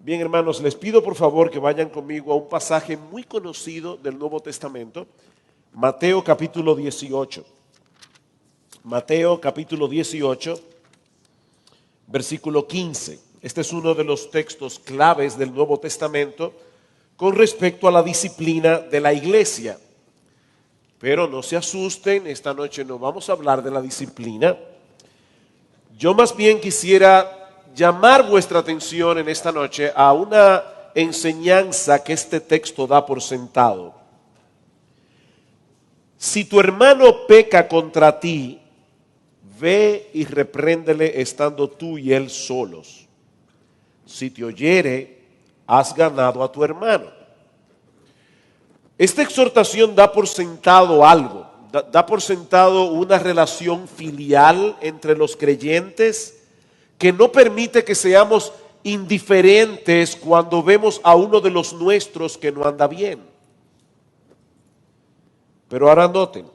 Bien, hermanos, les pido por favor que vayan conmigo a un pasaje muy conocido del Nuevo Testamento, Mateo capítulo 18. Mateo capítulo 18, versículo 15. Este es uno de los textos claves del Nuevo Testamento con respecto a la disciplina de la iglesia. Pero no se asusten, esta noche no vamos a hablar de la disciplina. Yo más bien quisiera llamar vuestra atención en esta noche a una enseñanza que este texto da por sentado. Si tu hermano peca contra ti, ve y repréndele estando tú y él solos. Si te oyere, has ganado a tu hermano. Esta exhortación da por sentado algo, da por sentado una relación filial entre los creyentes que no permite que seamos indiferentes cuando vemos a uno de los nuestros que no anda bien. Pero ahora noten,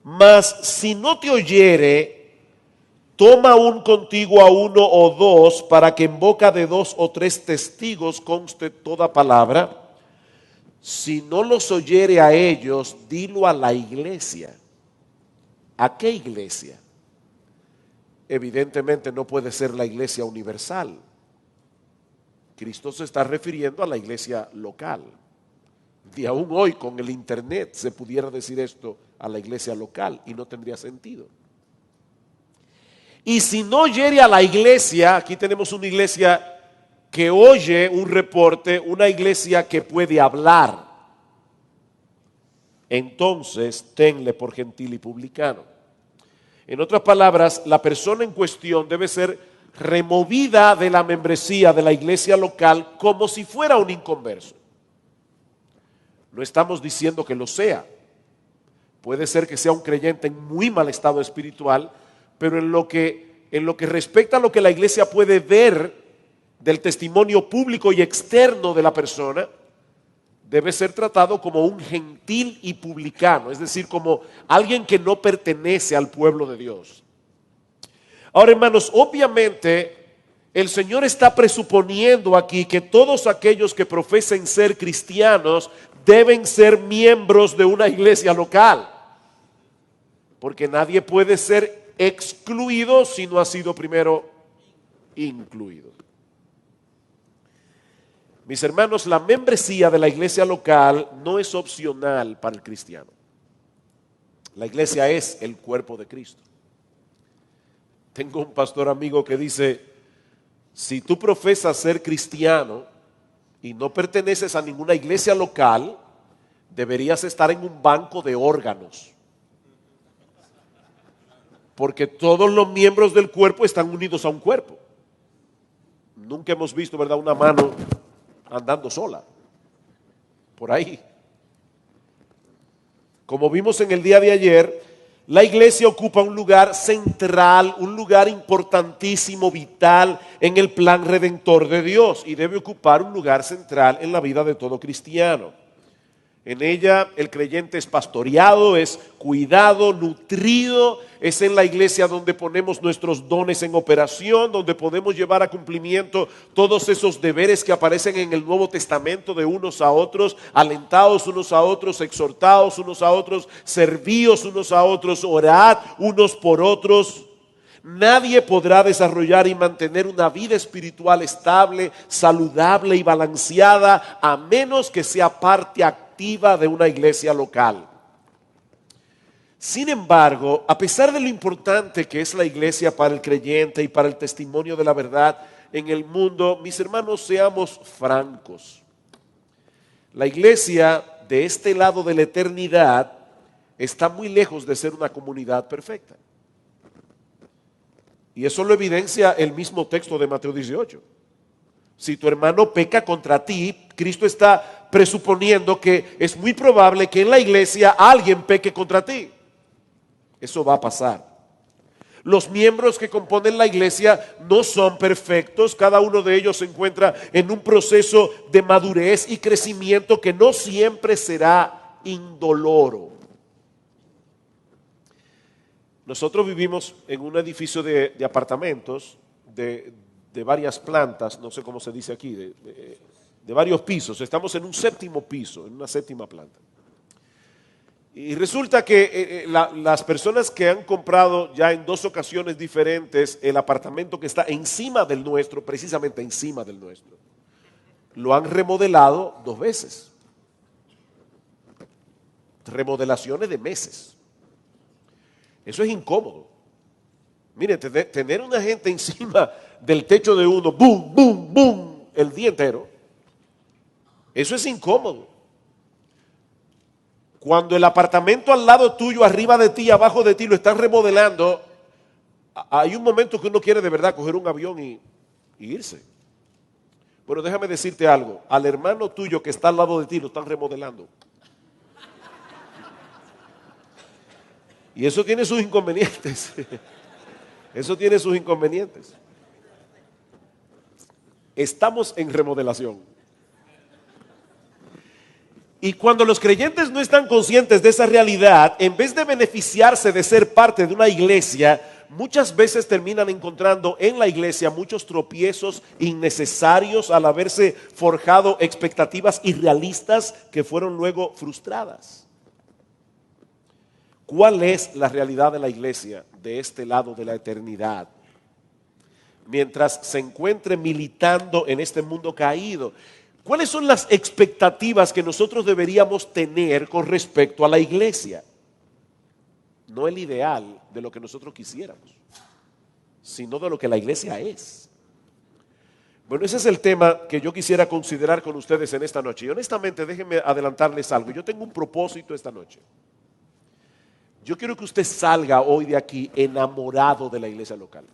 mas si no te oyere, toma aún contigo a uno o dos para que en boca de 2 o 3 testigos conste toda palabra. Si no los oyere a ellos, dilo a la iglesia. ¿A qué iglesia? Evidentemente no puede ser la iglesia universal. Cristo se está refiriendo a la iglesia local. Y aún hoy con el internet se pudiera decir esto a la iglesia local y no tendría sentido. Y si no oyere a la iglesia, aquí tenemos una iglesia que oye un reporte, una iglesia que puede hablar, entonces tenle por gentil y publicano. En otras palabras, la persona en cuestión debe ser removida de la membresía de la iglesia local como si fuera un inconverso. No estamos diciendo que lo sea. Puede ser que sea un creyente en muy mal estado espiritual, pero en lo que respecta a lo que la iglesia puede ver del testimonio público y externo de la persona, debe ser tratado como un gentil y publicano, es decir, como alguien que no pertenece al pueblo de Dios. Ahora, hermanos, obviamente el Señor está presuponiendo aquí que todos aquellos que profesen ser cristianos deben ser miembros de una iglesia local, porque nadie puede ser excluido si no ha sido primero incluido. Mis hermanos, la membresía de la iglesia local no es opcional para el cristiano. La iglesia es el cuerpo de Cristo. Tengo un pastor amigo que dice, si tú profesas ser cristiano y no perteneces a ninguna iglesia local, deberías estar en un banco de órganos. Porque todos los miembros del cuerpo están unidos a un cuerpo. Nunca hemos visto, ¿verdad?, una mano andando sola por ahí. Como vimos en el día de ayer, la iglesia ocupa un lugar central, un lugar importantísimo, vital en el plan redentor de Dios, y debe ocupar un lugar central en la vida de todo cristiano. En ella el creyente es pastoreado, es cuidado, nutrido. Es en la iglesia donde ponemos nuestros dones en operación, donde podemos llevar a cumplimiento todos esos deberes que aparecen en el Nuevo Testamento de unos a otros, alentados unos a otros, exhortados unos a otros, servíos unos a otros, orad unos por otros. Nadie podrá desarrollar y mantener una vida espiritual estable, saludable y balanceada a menos que sea parte activa de una iglesia local. Sin embargo, a pesar de lo importante que es la iglesia para el creyente y para el testimonio de la verdad en el mundo, mis hermanos, seamos francos. La iglesia de este lado de la eternidad está muy lejos de ser una comunidad perfecta. Y eso lo evidencia el mismo texto de Mateo 18. Si tu hermano peca contra ti, Cristo está presuponiendo que es muy probable que en la iglesia alguien peque contra ti. Eso va a pasar. Los miembros que componen la iglesia no son perfectos. Cada uno de ellos se encuentra en un proceso de madurez y crecimiento que no siempre será indoloro. Nosotros vivimos en un edificio de apartamentos de de varias plantas, no sé cómo se dice aquí, de varios pisos. Estamos en un séptimo piso, en una séptima planta. Y resulta que las personas que han comprado ya en 2 ocasiones diferentes el apartamento que está encima del nuestro, precisamente encima del nuestro, lo han remodelado 2 veces. Remodelaciones de meses. Eso es incómodo. Miren, tener una gente encima del techo de uno, boom, boom, boom, el día entero, eso es incómodo. Cuando el apartamento al lado tuyo, arriba de ti, abajo de ti, lo están remodelando, hay un momento que uno quiere de verdad coger un avión y irse. Bueno, déjame decirte algo, al hermano tuyo que está al lado de ti lo están remodelando. Y eso tiene sus inconvenientes. Eso tiene sus inconvenientes. Estamos en remodelación. Y cuando los creyentes no están conscientes de esa realidad, en vez de beneficiarse de ser parte de una iglesia, muchas veces terminan encontrando en la iglesia muchos tropiezos innecesarios al haberse forjado expectativas irrealistas que fueron luego frustradas. ¿Cuál es la realidad de la iglesia de este lado de la eternidad? Mientras se encuentre militando en este mundo caído, ¿cuáles son las expectativas que nosotros deberíamos tener con respecto a la iglesia? No el ideal de lo que nosotros quisiéramos, sino de lo que la iglesia es. Bueno, ese es el tema que yo quisiera considerar con ustedes en esta noche. Y honestamente, déjenme adelantarles algo. Yo tengo un propósito esta noche. Yo quiero que usted salga hoy de aquí enamorado de la iglesia local.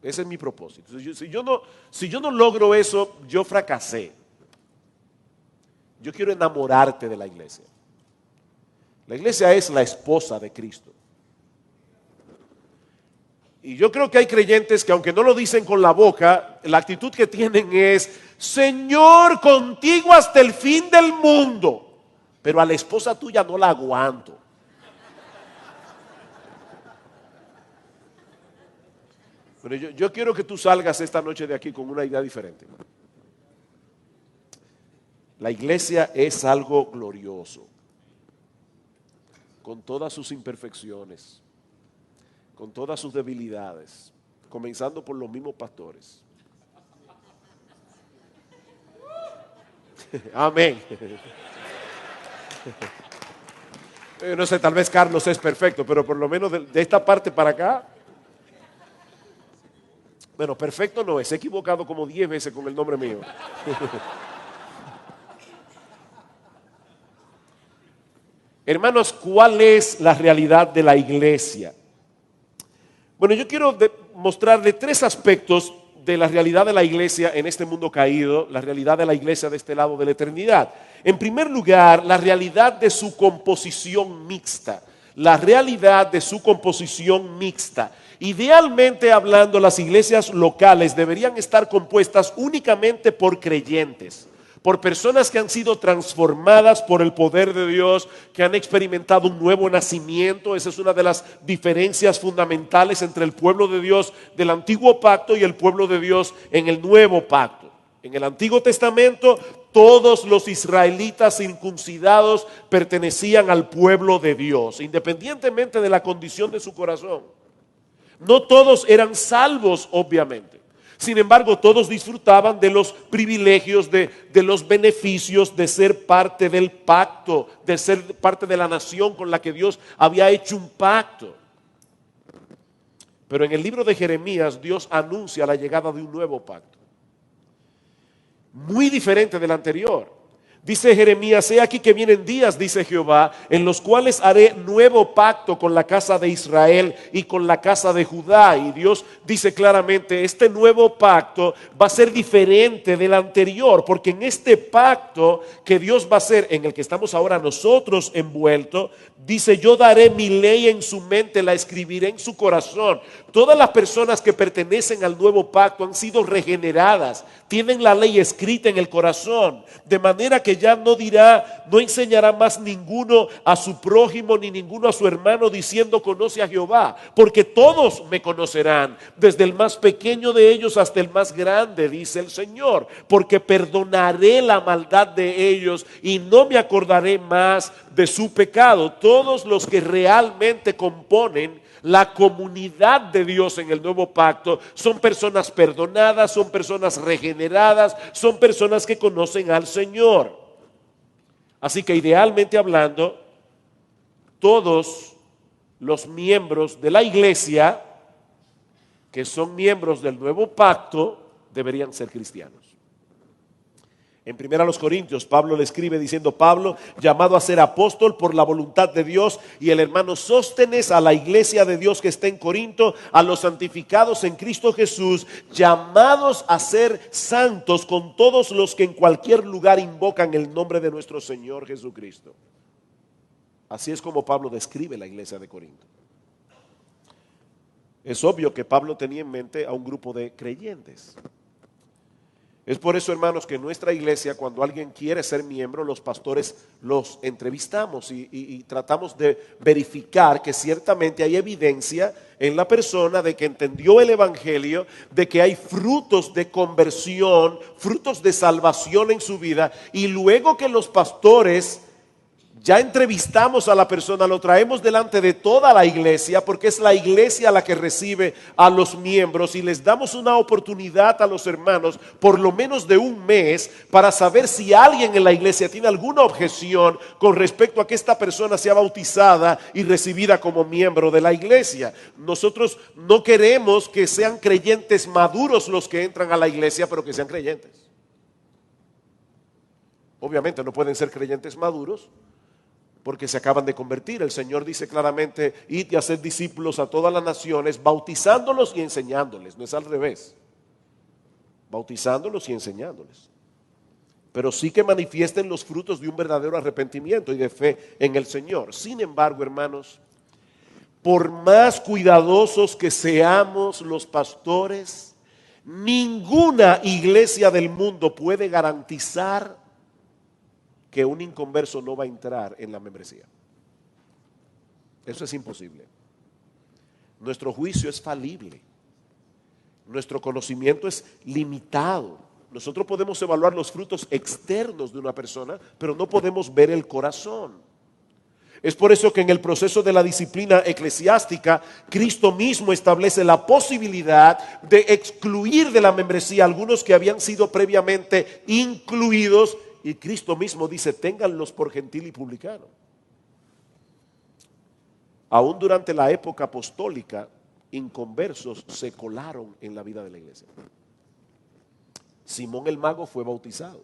Ese es mi propósito. Si yo no logro eso, yo fracasé. Yo quiero enamorarte de la iglesia. La iglesia es la esposa de Cristo. Y yo creo que hay creyentes que aunque no lo dicen con la boca, la actitud que tienen es, Señor, contigo hasta el fin del mundo. Pero a la esposa tuya no la aguanto. Pero yo quiero que tú salgas esta noche de aquí con una idea diferente. La iglesia es algo glorioso, con todas sus imperfecciones, con todas sus debilidades, comenzando por los mismos pastores. Amén. No sé, tal vez Carlos es perfecto, pero por lo menos de esta parte para acá. Bueno, perfecto no es, he equivocado como 10 veces con el nombre mío. Hermanos, ¿cuál es la realidad de la iglesia? Bueno, yo quiero mostrarle 3 aspectos de la realidad de la iglesia en este mundo caído, la realidad de la iglesia de este lado de la eternidad. En primer lugar, la realidad de su composición mixta. La realidad de su composición mixta. Idealmente hablando, las iglesias locales deberían estar compuestas únicamente por creyentes, por personas que han sido transformadas por el poder de Dios, que han experimentado un nuevo nacimiento. Esa es una de las diferencias fundamentales entre el pueblo de Dios del antiguo pacto y el pueblo de Dios en el nuevo pacto. En el Antiguo Testamento, todos los israelitas circuncidados pertenecían al pueblo de Dios, independientemente de la condición de su corazón. No todos eran salvos, obviamente. Sin embargo, todos disfrutaban de los privilegios, de los beneficios de ser parte del pacto, de ser parte de la nación con la que Dios había hecho un pacto. Pero en el libro de Jeremías, Dios anuncia la llegada de un nuevo pacto, muy diferente del anterior. Dice Jeremías, he aquí que vienen días, dice Jehová, en los cuales haré nuevo pacto con la casa de Israel y con la casa de Judá. Y Dios dice claramente, este nuevo pacto va a ser diferente del anterior, porque en este pacto que Dios va a hacer, en el que estamos ahora nosotros envueltos, Dice, yo daré mi ley en su mente, la escribiré en su corazón. Todas las personas que pertenecen al nuevo pacto han sido regeneradas, tienen la ley escrita en el corazón, de manera que ya no enseñará más ninguno a su prójimo ni ninguno a su hermano diciendo conoce a Jehová, porque todos me conocerán, desde el más pequeño de ellos hasta el más grande, dice el Señor, porque perdonaré la maldad de ellos y no me acordaré más de su pecado. Todos los que realmente componen la comunidad de Dios en el nuevo pacto son personas perdonadas, son personas regeneradas, son personas que conocen al Señor. Así que idealmente hablando, todos los miembros de la iglesia que son miembros del nuevo pacto deberían ser cristianos. En 1 Corintios, Pablo le escribe diciendo, Pablo, llamado a ser apóstol por la voluntad de Dios, y el hermano Sóstenes, a la iglesia de Dios que está en Corinto, a los santificados en Cristo Jesús, llamados a ser santos con todos los que en cualquier lugar invocan el nombre de nuestro Señor Jesucristo. Así es como Pablo describe la iglesia de Corinto. Es obvio que Pablo tenía en mente a un grupo de creyentes. Es por eso, hermanos, que en nuestra iglesia, cuando alguien quiere ser miembro, los pastores los entrevistamos y tratamos de verificar que ciertamente hay evidencia en la persona de que entendió el evangelio, de que hay frutos de conversión, frutos de salvación en su vida, y luego que los pastores ya entrevistamos a la persona, lo traemos delante de toda la iglesia, porque es la iglesia la que recibe a los miembros, y les damos una oportunidad a los hermanos, por lo menos de un mes, para saber si alguien en la iglesia tiene alguna objeción con respecto a que esta persona sea bautizada y recibida como miembro de la iglesia. Nosotros no queremos que sean creyentes maduros los que entran a la iglesia, pero que sean creyentes. Obviamente no pueden ser creyentes maduros porque se acaban de convertir. El Señor dice claramente, id y haced discípulos a todas las naciones, bautizándolos y enseñándoles. No es al revés, bautizándolos y enseñándoles. Pero sí que manifiesten los frutos de un verdadero arrepentimiento y de fe en el Señor. Sin embargo, hermanos, por más cuidadosos que seamos los pastores, ninguna iglesia del mundo puede garantizar que un inconverso no va a entrar en la membresía. Eso es imposible. Nuestro juicio es falible. Nuestro conocimiento es limitado. Nosotros podemos evaluar los frutos externos de una persona, pero no podemos ver el corazón. Es por eso que en el proceso de la disciplina eclesiástica, Cristo mismo establece la posibilidad de excluir de la membresía a algunos que habían sido previamente incluidos. Y Cristo mismo dice, ténganlos por gentil y publicano. Aún durante la época apostólica, inconversos se colaron en la vida de la iglesia. Simón el mago fue bautizado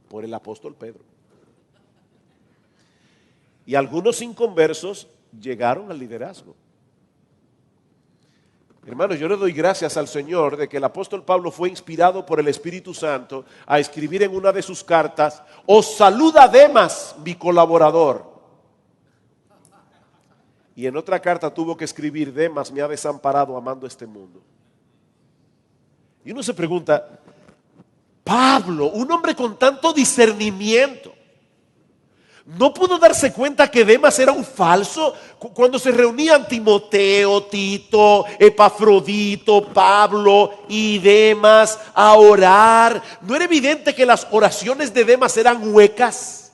por el apóstol Pedro. Y algunos inconversos llegaron al liderazgo. Hermanos, yo le doy gracias al Señor de que el apóstol Pablo fue inspirado por el Espíritu Santo a escribir en una de sus cartas, os saluda Demas, mi colaborador. Y en otra carta tuvo que escribir, Demas me ha desamparado amando este mundo. Y uno se pregunta, Pablo, un hombre con tanto discernimiento, ¿no pudo darse cuenta que Demas era un falso? Cuando se reunían Timoteo, Tito, Epafrodito, Pablo y Demas a orar, ¿no era evidente que las oraciones de Demas eran huecas?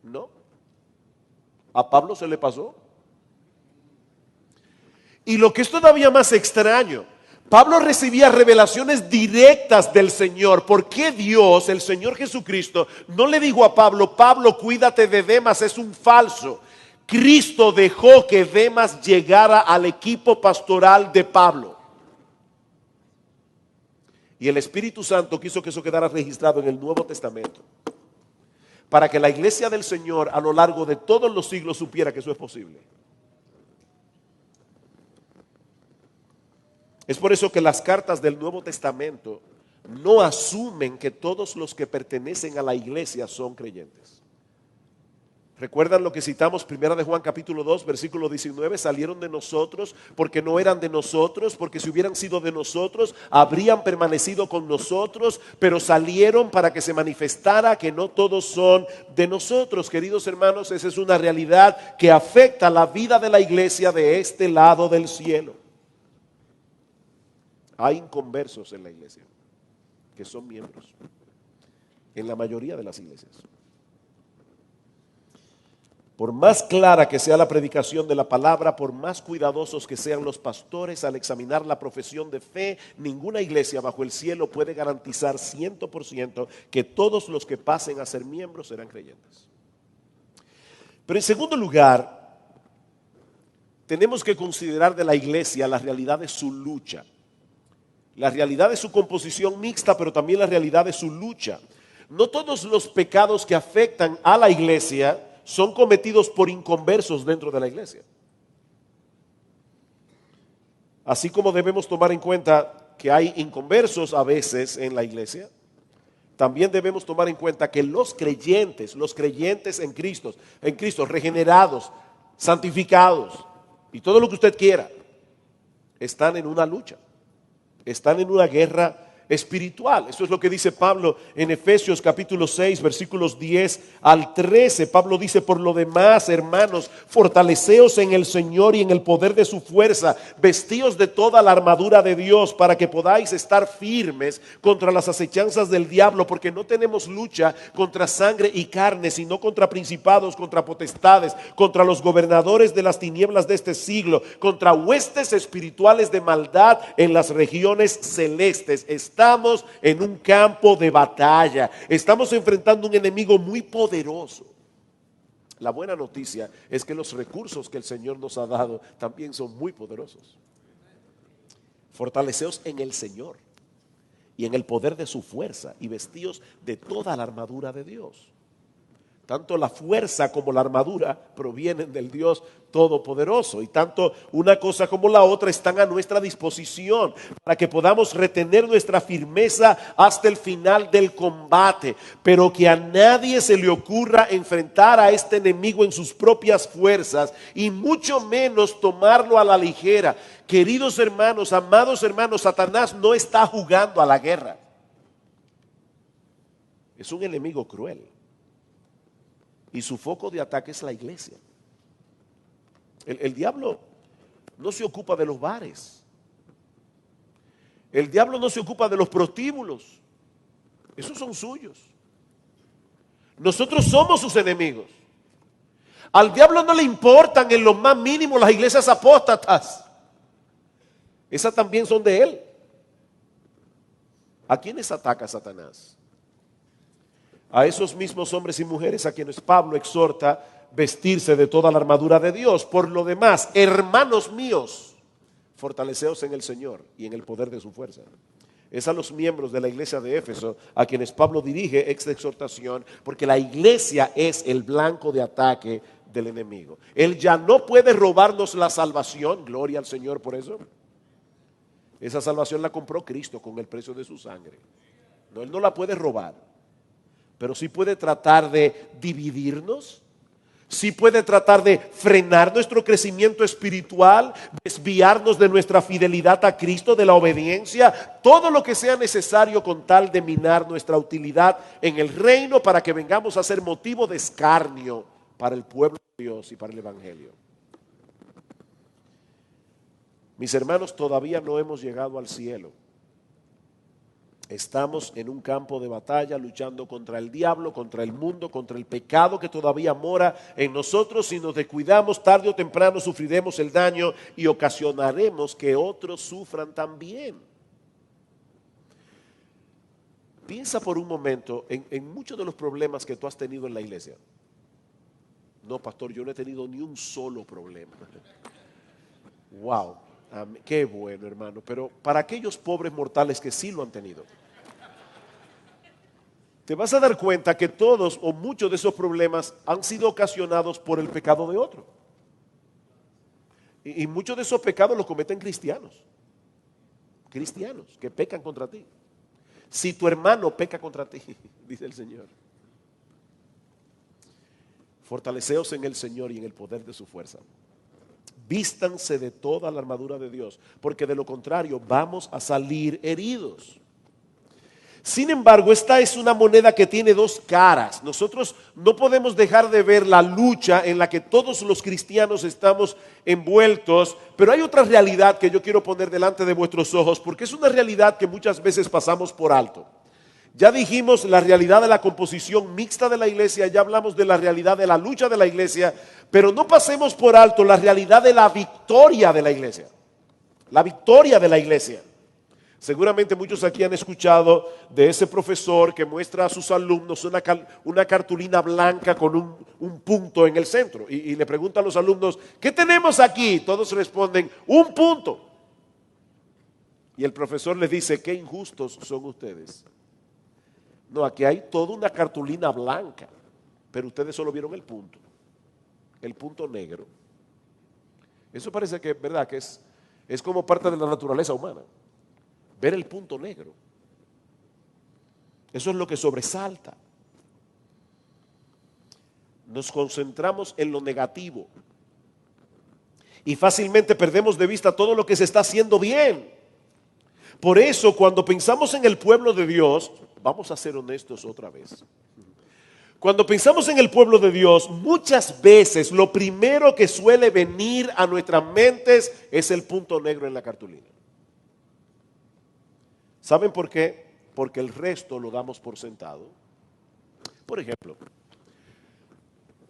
No. A Pablo se le pasó. Y lo que es todavía más extraño, Pablo recibía revelaciones directas del Señor. ¿Por qué Dios, el Señor Jesucristo, no le dijo a Pablo, Pablo, cuídate de Demas, es un falso? Cristo dejó que Demas llegara al equipo pastoral de Pablo. Y el Espíritu Santo quiso que eso quedara registrado en el Nuevo Testamento, para que la iglesia del Señor a lo largo de todos los siglos supiera que eso es posible. Es por eso que las cartas del Nuevo Testamento no asumen que todos los que pertenecen a la iglesia son creyentes. ¿Recuerdan lo que citamos, primera de Juan capítulo 2, versículo 19? Salieron de nosotros porque no eran de nosotros, porque si hubieran sido de nosotros, habrían permanecido con nosotros, pero salieron para que se manifestara que no todos son de nosotros. Queridos hermanos, esa es una realidad que afecta la vida de la iglesia de este lado del cielo. Hay inconversos en la iglesia que son miembros, en la mayoría de las iglesias. Por más clara que sea la predicación de la palabra, por más cuidadosos que sean los pastores al examinar la profesión de fe, ninguna iglesia bajo el cielo puede garantizar 100% que todos los que pasen a ser miembros serán creyentes. Pero en segundo lugar, tenemos que considerar de la iglesia la realidad de su lucha, la realidad de su composición mixta, pero también la realidad de su lucha. No todos los pecados que afectan a la iglesia son cometidos por inconversos dentro de la iglesia. Así como debemos tomar en cuenta que hay inconversos a veces en la iglesia, también debemos tomar en cuenta que los creyentes en Cristo, regenerados, santificados y todo lo que usted quiera, están en una lucha, están en una guerra espiritual. Eso es lo que dice Pablo en Efesios capítulo 6 versículos 10 al 13. Pablo dice: por lo demás, hermanos, fortaleceos en el Señor y en el poder de su fuerza, vestíos de toda la armadura de Dios para que podáis estar firmes contra las acechanzas del diablo, porque no tenemos lucha contra sangre y carne, sino contra principados, contra potestades, contra los gobernadores de las tinieblas de este siglo, contra huestes espirituales de maldad en las regiones celestes. Estamos en un campo de batalla. Estamos enfrentando un enemigo muy poderoso. La buena noticia es que los recursos que el Señor nos ha dado también son muy poderosos. Fortaleceos en el Señor y en el poder de su fuerza, y vestíos de toda la armadura de Dios. Tanto la fuerza como la armadura provienen del Dios Todopoderoso, y tanto una cosa como la otra están a nuestra disposición para que podamos retener nuestra firmeza hasta el final del combate. Pero que a nadie se le ocurra enfrentar a este enemigo en sus propias fuerzas, y mucho menos tomarlo a la ligera. Queridos hermanos, amados hermanos, Satanás no está jugando a la guerra. Es un enemigo cruel. Y su foco de ataque es la iglesia. El diablo no se ocupa de los bares. El diablo no se ocupa de los prostíbulos. Esos son suyos. Nosotros somos sus enemigos. Al diablo no le importan en lo más mínimo las iglesias apóstatas. Esas también son de él. ¿A quiénes ataca Satanás? A esos mismos hombres y mujeres a quienes Pablo exhorta vestirse de toda la armadura de Dios. Por lo demás, hermanos míos, fortaleceos en el Señor y en el poder de su fuerza. Es a los miembros de la iglesia de Éfeso a quienes Pablo dirige esta exhortación, porque la iglesia es el blanco de ataque del enemigo. Él ya no puede robarnos la salvación, gloria al Señor por eso. Esa salvación la compró Cristo con el precio de su sangre. No, Él no la puede robar. Pero sí puede tratar de dividirnos, sí puede tratar de frenar nuestro crecimiento espiritual, desviarnos de nuestra fidelidad a Cristo, de la obediencia, todo lo que sea necesario con tal de minar nuestra utilidad en el reino, para que vengamos a ser motivo de escarnio para el pueblo de Dios y para el evangelio. Mis hermanos, todavía no hemos llegado al cielo. Estamos en un campo de batalla luchando contra el diablo, contra el mundo, contra el pecado que todavía mora en nosotros. Si nos descuidamos, tarde o temprano sufriremos el daño y ocasionaremos que otros sufran también. Piensa por un momento en muchos de los problemas que tú has tenido en la iglesia. No, pastor, yo no he tenido ni un solo problema. Wow, qué bueno, hermano. Pero para aquellos pobres mortales que sí lo han tenido, te vas a dar cuenta que todos o muchos de esos problemas han sido ocasionados por el pecado de otro. Y muchos de esos pecados los cometen cristianos que pecan contra ti. Si tu hermano peca contra ti, dice el Señor, Fortaleceos en el Señor y en el poder de su fuerza. Vístanse de toda la armadura de Dios, porque de lo contrario vamos a salir heridos. Sin embargo, esta es una moneda que tiene dos caras. Nosotros no podemos dejar de ver la lucha en la que todos los cristianos estamos envueltos, pero hay otra realidad que yo quiero poner delante de vuestros ojos, porque es una realidad que muchas veces pasamos por alto. Ya dijimos la realidad de la composición mixta de la iglesia, ya hablamos de la realidad de la lucha de la iglesia, pero no pasemos por alto la realidad de la victoria de la iglesia. La victoria de la iglesia. Seguramente muchos aquí han escuchado de ese profesor que muestra a sus alumnos una cartulina blanca con un punto en el centro y le pregunta a los alumnos, ¿qué tenemos aquí? Todos responden, un punto. Y el profesor les dice, qué injustos son ustedes. No, aquí hay toda una cartulina blanca, pero ustedes solo vieron el punto negro. Eso parece que, ¿verdad? Que es como parte de la naturaleza humana. Ver el punto negro. Eso es lo que sobresalta. Nos concentramos en lo negativo y fácilmente perdemos de vista todo lo que se está haciendo bien. Por eso, cuando pensamos en el pueblo de Dios, vamos a ser honestos otra vez. Cuando pensamos en el pueblo de Dios, muchas veces lo primero que suele venir a nuestras mentes es el punto negro en la cartulina. ¿Saben por qué? Porque el resto lo damos por sentado. Por ejemplo,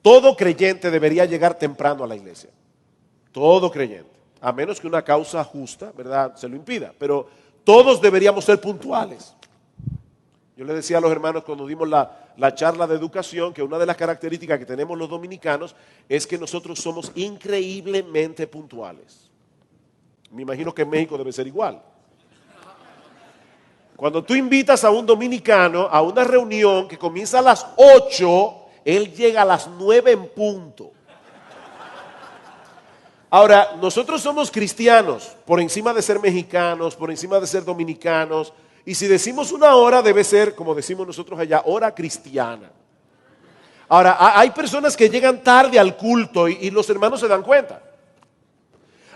todo creyente debería llegar temprano a la iglesia. Todo creyente. A menos que una causa justa, ¿verdad?, se lo impida. Pero todos deberíamos ser puntuales. Yo le decía a los hermanos cuando dimos la charla de educación que una de las características que tenemos los dominicanos es que nosotros somos increíblemente puntuales. Me imagino que en México debe ser igual. Cuando tú invitas a un dominicano a una reunión que comienza a las 8, él llega a las 9 en punto. Ahora, nosotros somos cristianos, por encima de ser mexicanos, por encima de ser dominicanos, y si decimos una hora debe ser, como decimos nosotros allá, hora cristiana. Ahora, hay personas que llegan tarde al culto y los hermanos se dan cuenta.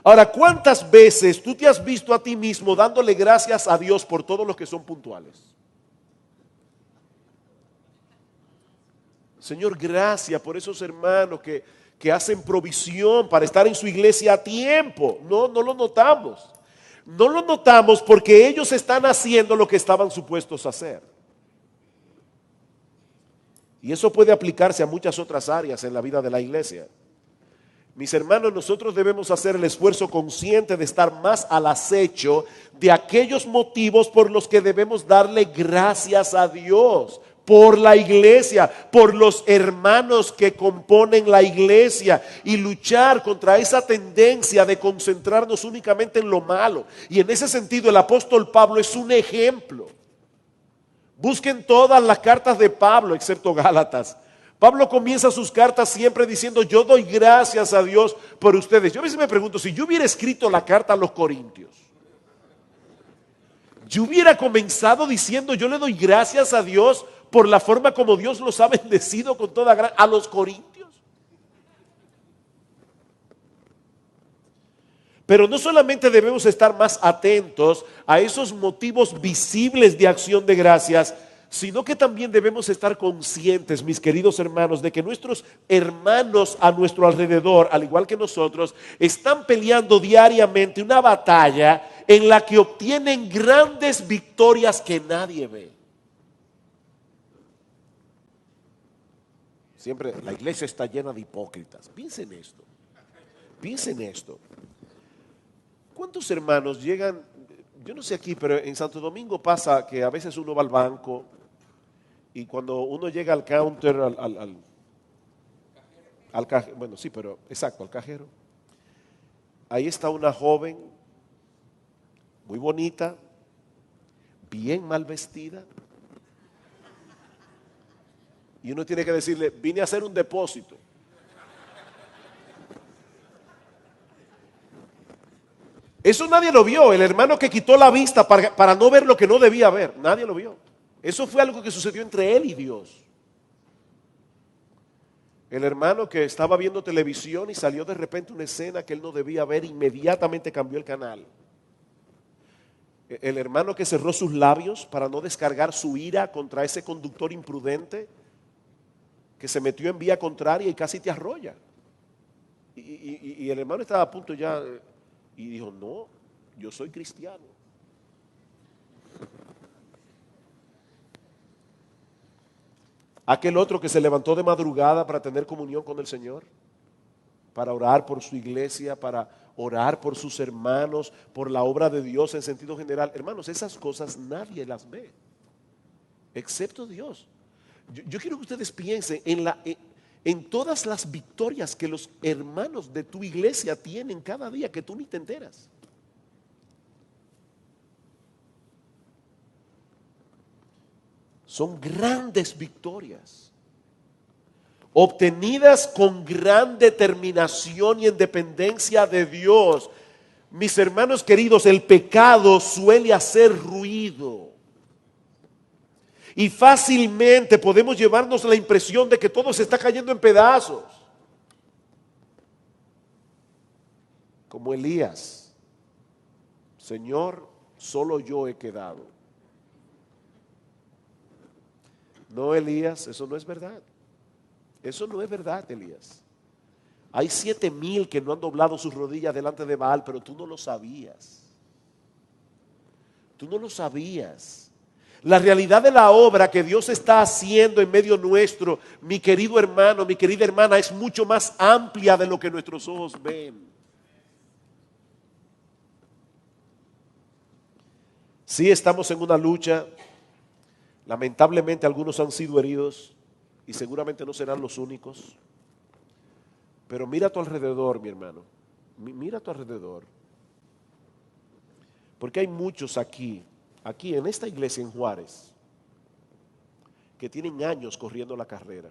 Ahora, ¿cuántas veces tú te has visto a ti mismo dándole gracias a Dios por todos los que son puntuales? Señor, gracias por esos hermanos que hacen provisión para estar en su iglesia a tiempo. No lo notamos. No lo notamos porque ellos están haciendo lo que estaban supuestos a hacer. Y eso puede aplicarse a muchas otras áreas en la vida de la iglesia. Mis hermanos, nosotros debemos hacer el esfuerzo consciente de estar más al acecho de aquellos motivos por los que debemos darle gracias a Dios, por la iglesia, por los hermanos que componen la iglesia y luchar contra esa tendencia de concentrarnos únicamente en lo malo. Y en ese sentido el apóstol Pablo es un ejemplo. Busquen todas las cartas de Pablo, excepto Gálatas. Pablo comienza sus cartas siempre diciendo, yo doy gracias a Dios por ustedes. Yo a veces me pregunto, si yo hubiera escrito la carta a los Corintios, yo hubiera comenzado diciendo, yo le doy gracias a Dios por la forma como Dios los ha bendecido con toda gracia a los Corintios. Pero no solamente debemos estar más atentos a esos motivos visibles de acción de gracias, sino que también debemos estar conscientes, mis queridos hermanos, de que nuestros hermanos a nuestro alrededor, al igual que nosotros, están peleando diariamente una batalla en la que obtienen grandes victorias que nadie ve. Siempre la iglesia está llena de hipócritas. Piensen esto. Piensen esto. ¿Cuántos hermanos llegan? Yo no sé aquí, pero en Santo Domingo pasa que a veces uno va al banco y cuando uno llega al counter, al cajero, bueno, sí, pero exacto, al cajero, ahí está una joven muy bonita, bien mal vestida, y uno tiene que decirle, vine a hacer un depósito. Eso nadie lo vio, el hermano que quitó la vista para no ver lo que no debía ver, nadie lo vio. Eso fue algo que sucedió entre él y Dios. El hermano que estaba viendo televisión y salió de repente una escena que él no debía ver, inmediatamente cambió el canal. El hermano que cerró sus labios para no descargar su ira contra ese conductor imprudente que se metió en vía contraria y casi te arrolla. Y el hermano estaba a punto ya y dijo, no, yo soy cristiano. Aquel otro que se levantó de madrugada para tener comunión con el Señor, para orar por su iglesia, para orar por sus hermanos, por la obra de Dios en sentido general. Hermanos, esas cosas nadie las ve, excepto Dios. Yo quiero que ustedes piensen en todas las victorias que los hermanos de tu iglesia tienen cada día que tú ni te enteras. Son grandes victorias, obtenidas con gran determinación y en dependencia de Dios. Mis hermanos queridos, el pecado suele hacer ruido. Y fácilmente podemos llevarnos la impresión de que todo se está cayendo en pedazos. Como Elías, Señor, solo yo he quedado. No, Elías, eso no es verdad. Eso no es verdad, Elías. Hay 7,000 que no han doblado sus rodillas delante de Baal, pero tú no lo sabías. Tú no lo sabías. La realidad de la obra que Dios está haciendo en medio nuestro, mi querido hermano, mi querida hermana, es mucho más amplia de lo que nuestros ojos ven. Sí, estamos en una lucha. Lamentablemente algunos han sido heridos y seguramente no serán los únicos. Pero mira a tu alrededor, mi hermano. Mira a tu alrededor. Porque hay muchos aquí en esta iglesia en Juárez, que tienen años corriendo la carrera.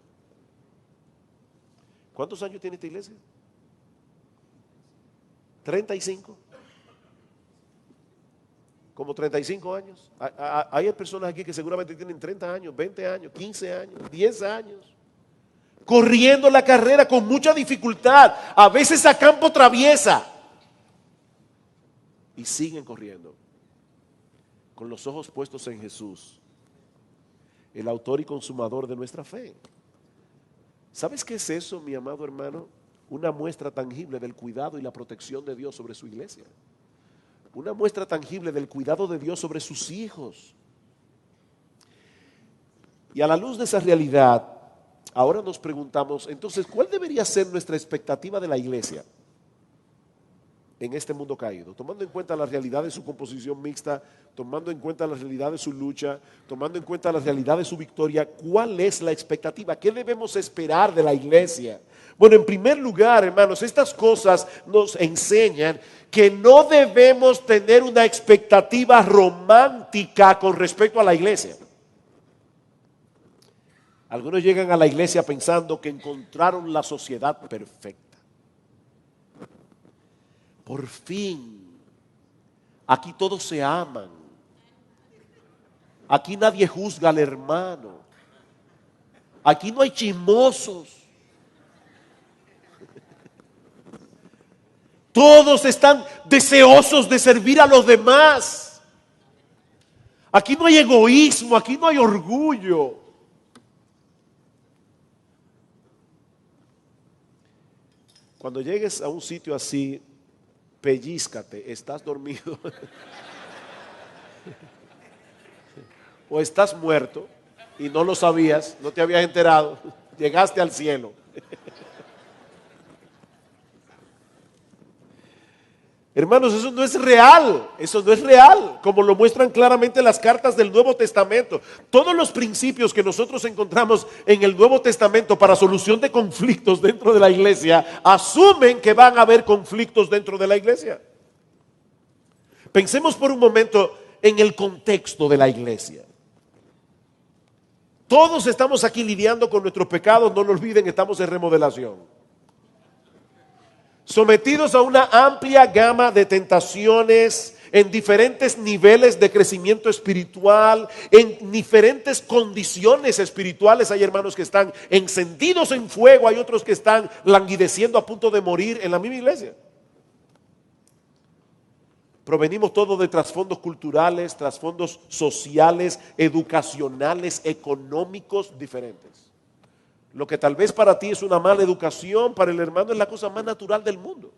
¿Cuántos años tiene esta iglesia? 35. Como 35 años. Hay personas aquí que seguramente tienen 30 años, 20 años, 15 años, 10 años. Corriendo la carrera con mucha dificultad, a veces a campo traviesa. Y siguen corriendo. Con los ojos puestos en Jesús, el autor y consumador de nuestra fe. ¿Sabes qué es eso, mi amado hermano? Una muestra tangible del cuidado y la protección de Dios sobre su iglesia. Una muestra tangible del cuidado de Dios sobre sus hijos. Y a la luz de esa realidad, ahora nos preguntamos, entonces, ¿cuál debería ser nuestra expectativa de la iglesia en este mundo caído? Tomando en cuenta la realidad de su composición mixta, tomando en cuenta la realidad de su lucha, tomando en cuenta la realidad de su victoria, ¿cuál es la expectativa? ¿Qué debemos esperar de la iglesia? Bueno, en primer lugar, hermanos, estas cosas nos enseñan que no debemos tener una expectativa romántica con respecto a la iglesia. Algunos llegan a la iglesia pensando que encontraron la sociedad perfecta. Por fin, aquí todos se aman. Aquí nadie juzga al hermano. Aquí no hay chismosos. Todos están deseosos de servir a los demás. Aquí no hay egoísmo, aquí no hay orgullo. Cuando llegues a un sitio así, pellízcate, estás dormido o estás muerto y no lo sabías, no te habías enterado, llegaste al cielo. Hermanos, eso no es real, como lo muestran claramente las cartas del Nuevo Testamento. Todos los principios que nosotros encontramos en el Nuevo Testamento para solución de conflictos dentro de la iglesia, asumen que van a haber conflictos dentro de la iglesia. Pensemos por un momento en el contexto de la iglesia. Todos estamos aquí lidiando con nuestros pecados, no lo olviden, estamos en remodelación. Sometidos a una amplia gama de tentaciones, en diferentes niveles de crecimiento espiritual, en diferentes condiciones espirituales. Hay hermanos que están encendidos en fuego, hay otros que están languideciendo a punto de morir en la misma iglesia. Provenimos todos de trasfondos culturales, trasfondos sociales, educacionales, económicos diferentes. Lo que tal vez para ti es una mala educación, para el hermano es la cosa más natural del mundo.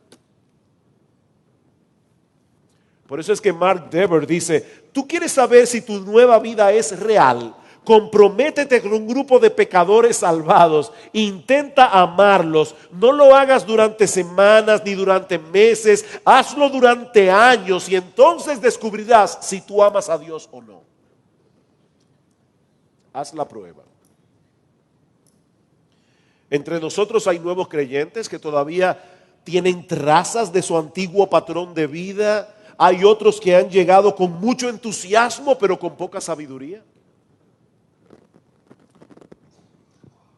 Por eso es que Mark Dever dice, tú quieres saber si tu nueva vida es real, comprométete con un grupo de pecadores salvados, intenta amarlos, no lo hagas durante semanas ni durante meses, hazlo durante años y entonces descubrirás si tú amas a Dios o no. Haz la prueba. Entre nosotros hay nuevos creyentes que todavía tienen trazas de su antiguo patrón de vida. Hay otros que han llegado con mucho entusiasmo, pero con poca sabiduría.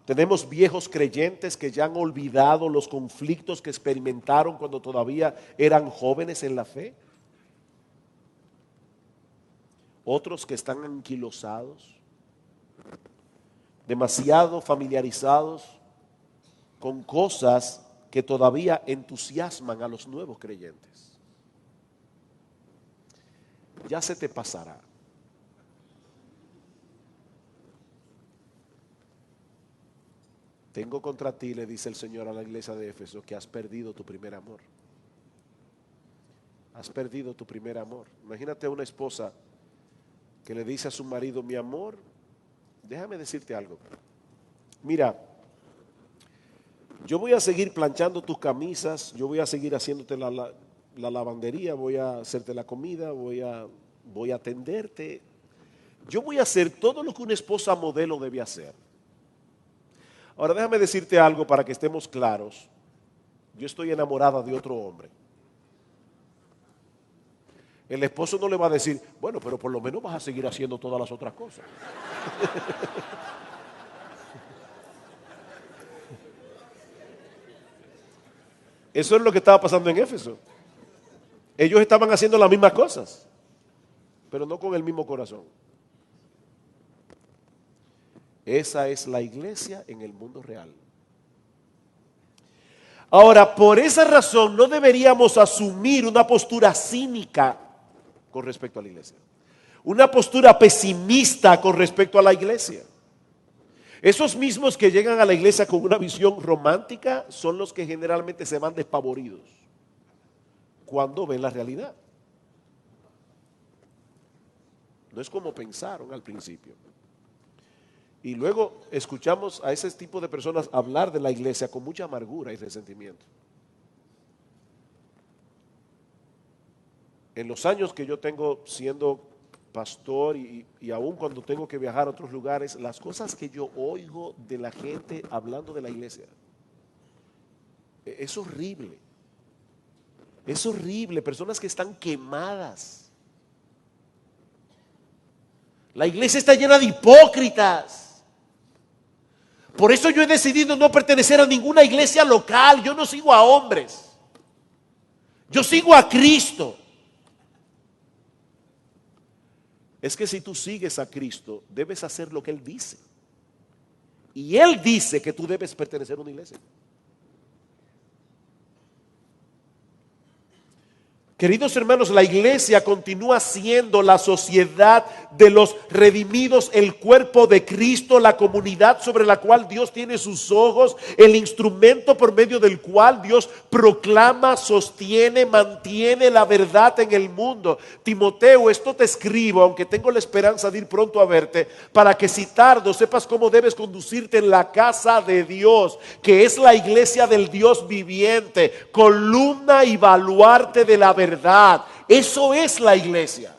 Tenemos viejos creyentes que ya han olvidado los conflictos que experimentaron cuando todavía eran jóvenes en la fe. Otros que están anquilosados, demasiado familiarizados con cosas que todavía entusiasman a los nuevos creyentes. Ya se te pasará. Tengo contra ti, le dice el Señor a la iglesia de Éfeso, que has perdido tu primer amor. Has perdido tu primer amor. Imagínate a una esposa que le dice a su marido, mi amor, déjame decirte algo. Mira, yo voy a seguir planchando tus camisas, yo voy a seguir haciéndote la lavandería, voy a hacerte la comida, voy a atenderte. Yo voy a hacer todo lo que una esposa modelo debe hacer. Ahora déjame decirte algo para que estemos claros. Yo estoy enamorada de otro hombre. El esposo no le va a decir, bueno, pero por lo menos vas a seguir haciendo todas las otras cosas. Eso es lo que estaba pasando en Éfeso. Ellos estaban haciendo las mismas cosas, pero no con el mismo corazón. Esa es la iglesia en el mundo real. Ahora, por esa razón no deberíamos asumir una postura cínica con respecto a la iglesia. Una postura pesimista con respecto a la iglesia. Esos mismos que llegan a la iglesia con una visión romántica son los que generalmente se van despavoridos cuando ven la realidad. No es como pensaron al principio. Y luego escuchamos a ese tipo de personas hablar de la iglesia con mucha amargura y resentimiento. En los años que yo tengo siendo pastor y aún cuando tengo que viajar a otros lugares, las cosas que yo oigo de la gente hablando de la iglesia, es horrible. Es horrible, personas que están quemadas. La iglesia está llena de hipócritas. Por eso yo he decidido no pertenecer a ninguna iglesia local. Yo no sigo a hombres. Yo sigo a Cristo. Es que si tú sigues a Cristo, debes hacer lo que Él dice. Y Él dice que tú debes pertenecer a una iglesia. Queridos hermanos, la iglesia continúa siendo la sociedad de los redimidos, el cuerpo de Cristo, la comunidad sobre la cual Dios tiene sus ojos, el instrumento por medio del cual Dios proclama, sostiene, mantiene la verdad en el mundo. Timoteo, esto te escribo, aunque tengo la esperanza de ir pronto a verte, para que si tardo sepas cómo debes conducirte en la casa de Dios, que es la iglesia del Dios viviente, columna y baluarte de la verdad. Eso es la iglesia.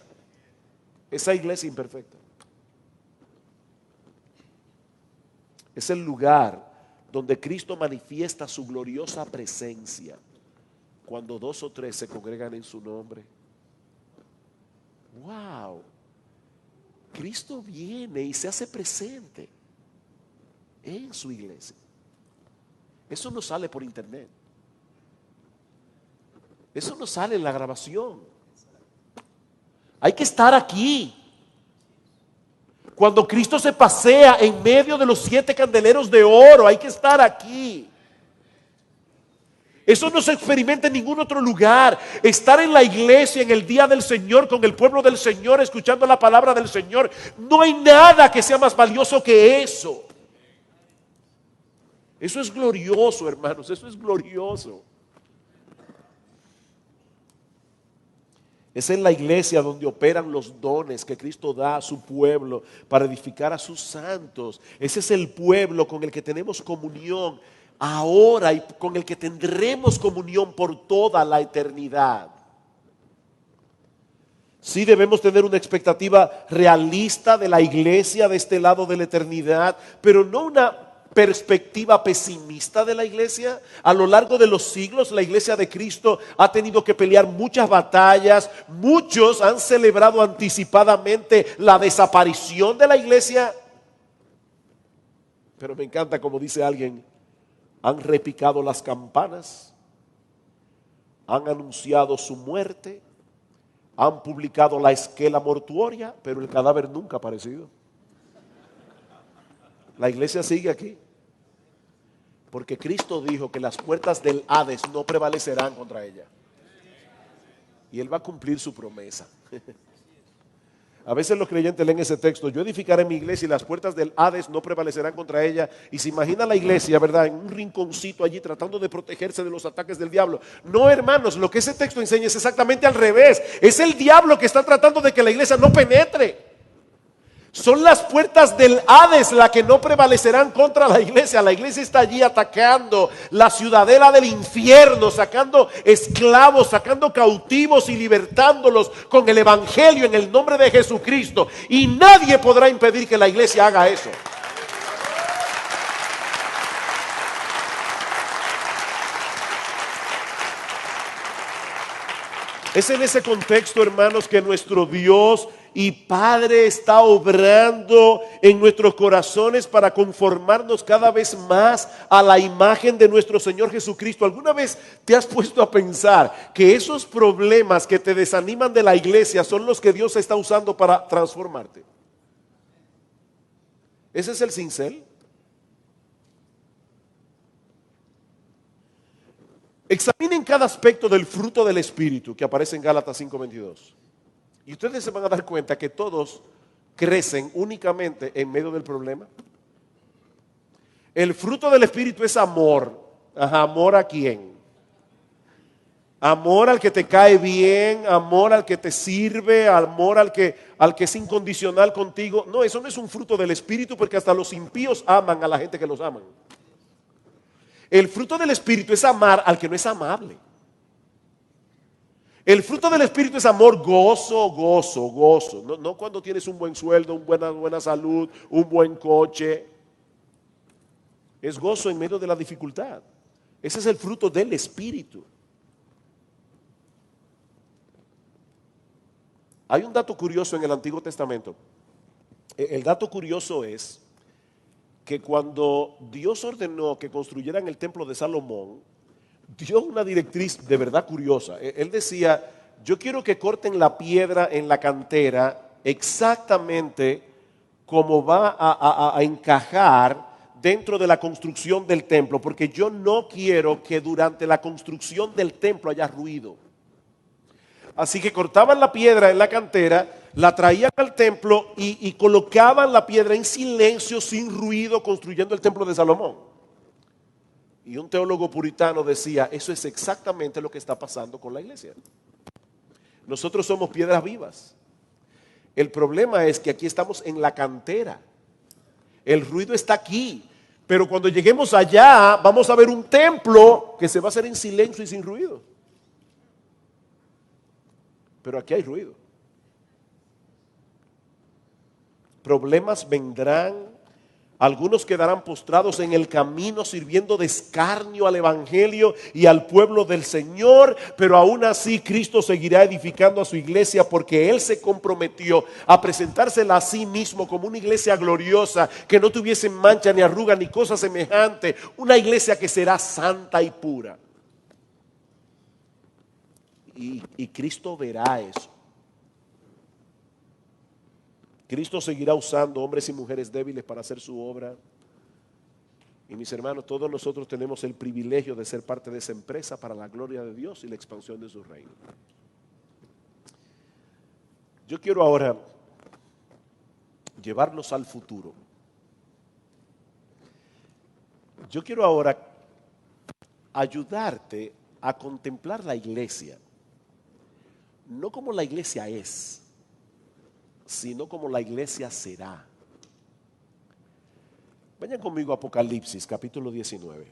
Esa iglesia imperfecta. Es el lugar donde Cristo manifiesta su gloriosa presencia. Cuando 2 o 3 se congregan en su nombre. Wow. Cristo viene y se hace presente en su iglesia. Eso no sale por internet. Eso no sale en la grabación. Hay que estar aquí. Cuando Cristo se pasea en medio de los 7 candeleros de oro, hay que estar aquí. Eso no se experimenta en ningún otro lugar. Estar en la iglesia en el día del Señor, con el pueblo del Señor, escuchando la palabra del Señor. No hay nada que sea más valioso que eso. Eso es glorioso, hermanos, eso es glorioso. Es en la iglesia donde operan los dones que Cristo da a su pueblo para edificar a sus santos. Ese es el pueblo con el que tenemos comunión ahora y con el que tendremos comunión por toda la eternidad. Sí debemos tener una expectativa realista de la iglesia de este lado de la eternidad, pero no una perspectiva pesimista de la iglesia. A lo largo de los siglos, la iglesia de Cristo ha tenido que pelear muchas batallas. Muchos han celebrado anticipadamente la desaparición de la iglesia. Pero me encanta como dice alguien, han repicado las campanas, han anunciado su muerte, han publicado la esquela mortuoria, pero el cadáver nunca ha aparecido. La iglesia sigue aquí, porque Cristo dijo que las puertas del Hades no prevalecerán contra ella. Y Él va a cumplir su promesa. A veces los creyentes leen ese texto: yo edificaré mi iglesia y las puertas del Hades no prevalecerán contra ella. Y se imagina la iglesia, ¿verdad?, en un rinconcito allí tratando de protegerse de los ataques del diablo. No, hermanos, lo que ese texto enseña es exactamente al revés. Es el diablo que está tratando de que la iglesia no penetre. Son las puertas del Hades las que no prevalecerán contra la iglesia. La iglesia está allí atacando la ciudadela del infierno, sacando esclavos, sacando cautivos y libertándolos con el evangelio en el nombre de Jesucristo. Y nadie podrá impedir que la iglesia haga eso. Es en ese contexto, hermanos, que nuestro Dios y Padre está obrando en nuestros corazones para conformarnos cada vez más a la imagen de nuestro Señor Jesucristo. ¿Alguna vez te has puesto a pensar que esos problemas que te desaniman de la iglesia son los que Dios está usando para transformarte? Ese es el cincel. Examinen cada aspecto del fruto del Espíritu que aparece en Gálatas 5:22. Y ustedes se van a dar cuenta que todos crecen únicamente en medio del problema. El fruto del Espíritu es amor. Ajá, ¿amor a quién? Amor al que te cae bien, amor al que te sirve, amor al que es incondicional contigo. No, eso no es un fruto del Espíritu, porque hasta los impíos aman a la gente que los aman. El fruto del Espíritu es amar al que no es amable. El fruto del Espíritu es amor, gozo. No cuando tienes un buen sueldo, una buena salud, un buen coche. Es gozo en medio de la dificultad. Ese es el fruto del Espíritu. Hay un dato curioso en el Antiguo Testamento. El dato curioso es que cuando Dios ordenó que construyeran el templo de Salomón, dio una directriz de verdad curiosa. Él decía: yo quiero que corten la piedra en la cantera exactamente como va a encajar dentro de la construcción del templo, porque yo no quiero que durante la construcción del templo haya ruido. Así que cortaban la piedra en la cantera, la traían al templo y colocaban la piedra en silencio, sin ruido, construyendo el templo de Salomón. Y un teólogo puritano decía: eso es exactamente lo que está pasando con la iglesia. Nosotros somos piedras vivas. El problema es que aquí estamos en la cantera. El ruido está aquí. Pero cuando lleguemos allá, vamos a ver un templo que se va a hacer en silencio y sin ruido. Pero aquí hay ruido. Problemas vendrán. Algunos quedarán postrados en el camino sirviendo de escarnio al evangelio y al pueblo del Señor, pero aún así Cristo seguirá edificando a su iglesia, porque Él se comprometió a presentársela a sí mismo como una iglesia gloriosa, que no tuviese mancha ni arruga ni cosa semejante, una iglesia que será santa y pura. Y Cristo verá eso. Cristo seguirá usando hombres y mujeres débiles para hacer su obra. Y mis hermanos, todos nosotros tenemos el privilegio de ser parte de esa empresa para la gloria de Dios y la expansión de su reino. Yo quiero ahora llevarnos al futuro. Yo quiero ahora ayudarte a contemplar la iglesia, no como la iglesia es, sino como la iglesia será. Vayan conmigo a Apocalipsis, capítulo 19.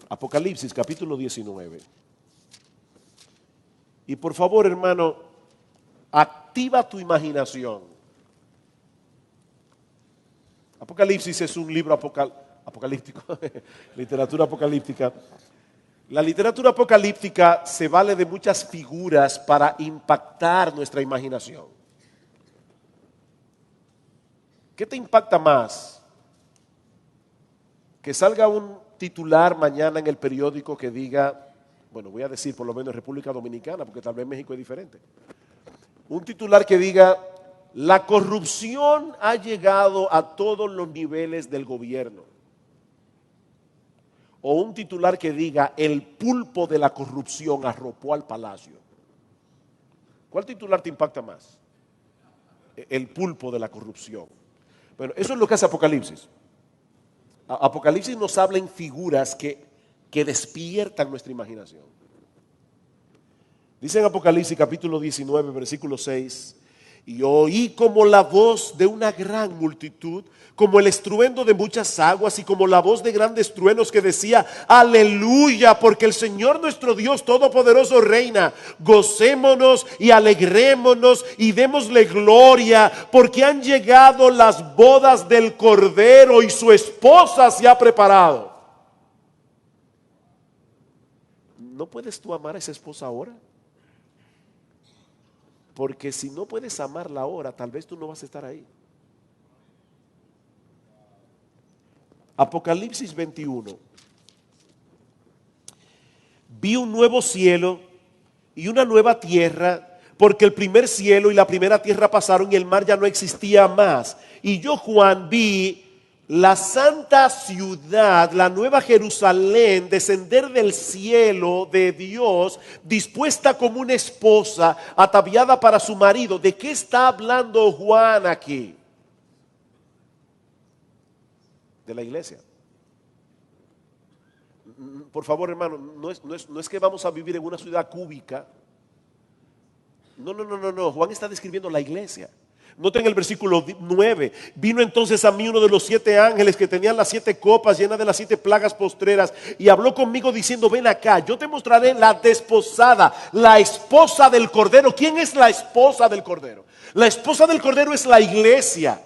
Apocalipsis, capítulo 19. Y por favor, hermano, activa tu imaginación. Apocalipsis es un libro apocalíptico, literatura apocalíptica. La literatura apocalíptica se vale de muchas figuras para impactar nuestra imaginación. ¿Qué te impacta más? Que salga un titular mañana en el periódico que diga, bueno, voy a decir por lo menos República Dominicana, porque tal vez México es diferente. Un titular que diga, la corrupción ha llegado a todos los niveles del gobierno. O un titular que diga, el pulpo de la corrupción arropó al palacio. ¿Cuál titular te impacta más? El pulpo de la corrupción. Bueno, eso es lo que hace Apocalipsis. Apocalipsis nos habla en figuras que despiertan nuestra imaginación. Dice en Apocalipsis capítulo 19, versículo 6, y oí como la voz de una gran multitud, como el estruendo de muchas aguas y como la voz de grandes truenos que decía, aleluya, porque el Señor nuestro Dios Todopoderoso reina. Gocémonos y alegrémonos y démosle gloria, porque han llegado las bodas del Cordero y su esposa se ha preparado. ¿No puedes tú amar a esa esposa ahora? Porque si no puedes amarla ahora, tal vez tú no vas a estar ahí. Apocalipsis 21. Vi un nuevo cielo y una nueva tierra, porque el primer cielo y la primera tierra pasaron y el mar ya no existía más. Y yo, Juan, vi la santa ciudad, la nueva Jerusalén, descender del cielo de Dios, dispuesta como una esposa, ataviada para su marido. ¿De qué está hablando Juan aquí? De la iglesia. Por favor, hermano, no es que vamos a vivir en una ciudad cúbica. No. Juan está describiendo la iglesia. Noten el versículo 9. Vino entonces a mí uno de los 7 ángeles que tenían las 7 copas llenas de las 7 plagas postreras y habló conmigo diciendo, ven acá, yo te mostraré la desposada, la esposa del Cordero. ¿Quién es la esposa del Cordero? La esposa del Cordero es la iglesia.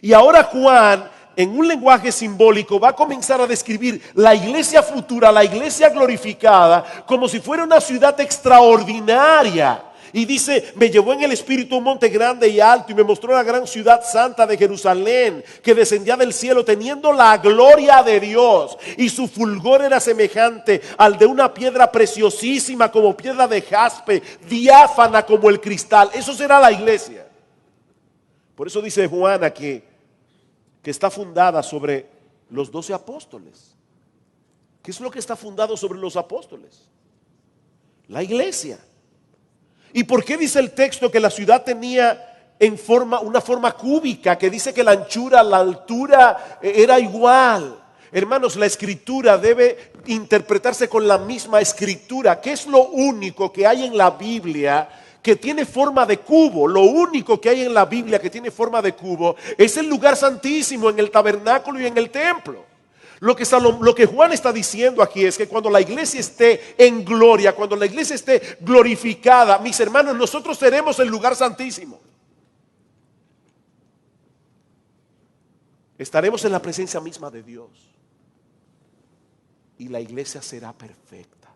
Y ahora Juan, en un lenguaje simbólico, va a comenzar a describir la iglesia futura, la iglesia glorificada, como si fuera una ciudad extraordinaria. Y dice, me llevó en el espíritu a un monte grande y alto y me mostró la gran ciudad santa de Jerusalén, que descendía del cielo teniendo la gloria de Dios. Y su fulgor era semejante al de una piedra preciosísima como piedra de jaspe, diáfana como el cristal. Eso será la iglesia. Por eso dice Juan que está fundada sobre los 12 apóstoles. ¿Qué es lo que está fundado sobre los apóstoles? La iglesia. ¿Y por qué dice el texto que la ciudad tenía una forma cúbica? Que dice que la anchura, la altura era igual. Hermanos, la escritura debe interpretarse con la misma escritura. ¿Qué es lo único que hay en la Biblia que tiene forma de cubo? Lo único que hay en la Biblia que tiene forma de cubo es el lugar santísimo en el tabernáculo y en el templo. Lo que Juan está diciendo aquí es que cuando la iglesia esté en gloria, cuando la iglesia esté glorificada, mis hermanos, nosotros seremos el lugar santísimo. Estaremos en la presencia misma de Dios. Y la iglesia será perfecta.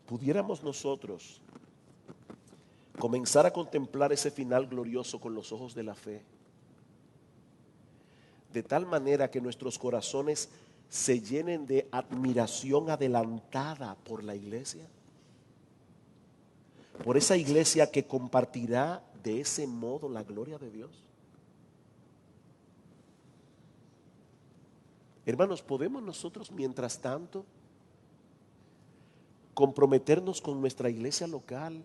Pudiéramos nosotros comenzar a contemplar ese final glorioso con los ojos de la fe, de tal manera que nuestros corazones se llenen de admiración adelantada por la iglesia, por esa iglesia que compartirá de ese modo la gloria de Dios. Hermanos, ¿podemos nosotros mientras tanto comprometernos con nuestra iglesia local,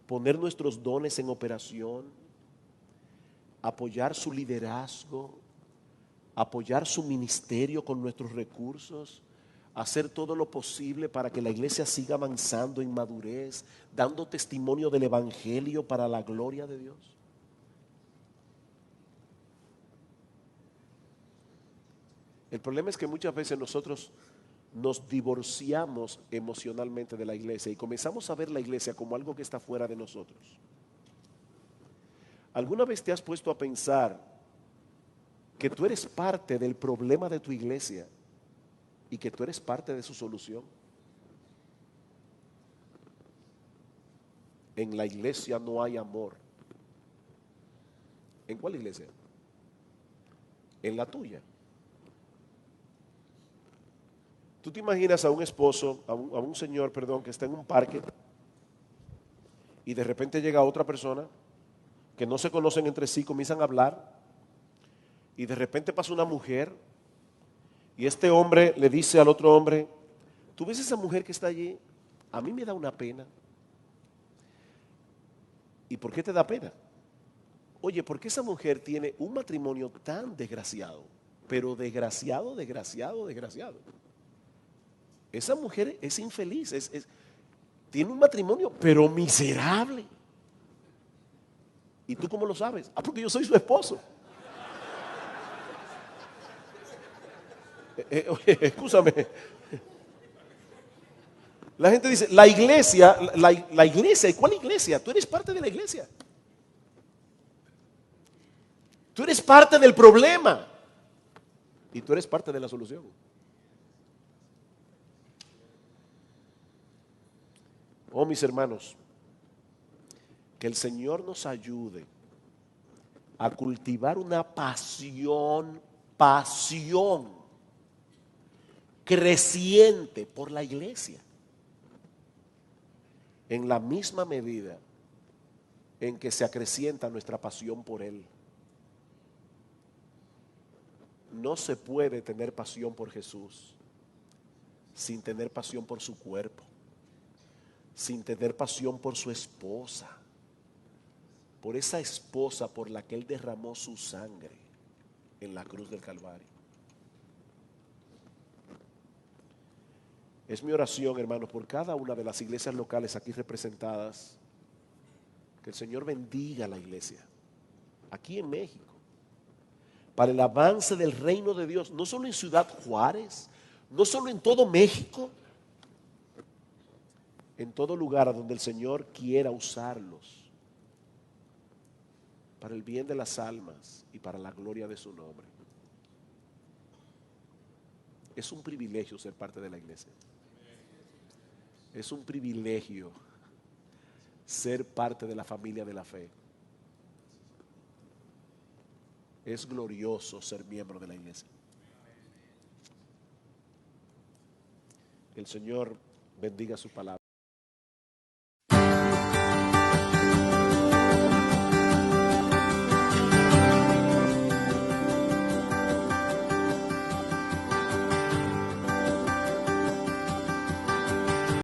poner nuestros dones en operación, apoyar su liderazgo, apoyar su ministerio con nuestros recursos, hacer todo lo posible para que la iglesia siga avanzando en madurez, dando testimonio del evangelio para la gloria de Dios? El problema es que muchas veces nosotros nos divorciamos emocionalmente de la iglesia y comenzamos a ver la iglesia como algo que está fuera de nosotros. ¿Alguna vez te has puesto a pensar que tú eres parte del problema de tu iglesia y que tú eres parte de su solución? En la iglesia no hay amor. ¿En cuál iglesia? En la tuya. Tú te imaginas a un esposo, a un señor, perdón, que está en un parque y de repente llega otra persona que no se conocen entre sí, comienzan a hablar y de repente pasa una mujer y este hombre le dice al otro hombre: ¿tú ves esa mujer que está allí? A mí me da una pena. ¿Y por qué te da pena? Oye, porque esa mujer tiene un matrimonio tan desgraciado, pero desgraciado, desgraciado, desgraciado. Esa mujer es infeliz, tiene un matrimonio, pero miserable. ¿Y tú cómo lo sabes? Ah, porque yo soy su esposo. Oye, escúchame. La gente dice, la iglesia, la iglesia, ¿y cuál iglesia? Tú eres parte de la iglesia. Tú eres parte del problema y tú eres parte de la solución. Oh, mis hermanos, que el Señor nos ayude a cultivar una pasión creciente por la iglesia, en la misma medida en que se acrecienta nuestra pasión por Él. No se puede tener pasión por Jesús sin tener pasión por su cuerpo, sin tener pasión por su esposa, por esa esposa por la que Él derramó su sangre en la cruz del Calvario. Es mi oración, hermanos, por cada una de las iglesias locales aquí representadas, que el Señor bendiga a la iglesia aquí en México, para el avance del reino de Dios, no solo en Ciudad Juárez, no solo en todo México, en todo lugar a donde el Señor quiera usarlos para el bien de las almas y para la gloria de su nombre. Es un privilegio ser parte de la iglesia. Es un privilegio ser parte de la familia de la fe. Es glorioso ser miembro de la iglesia. Que el Señor bendiga su palabra.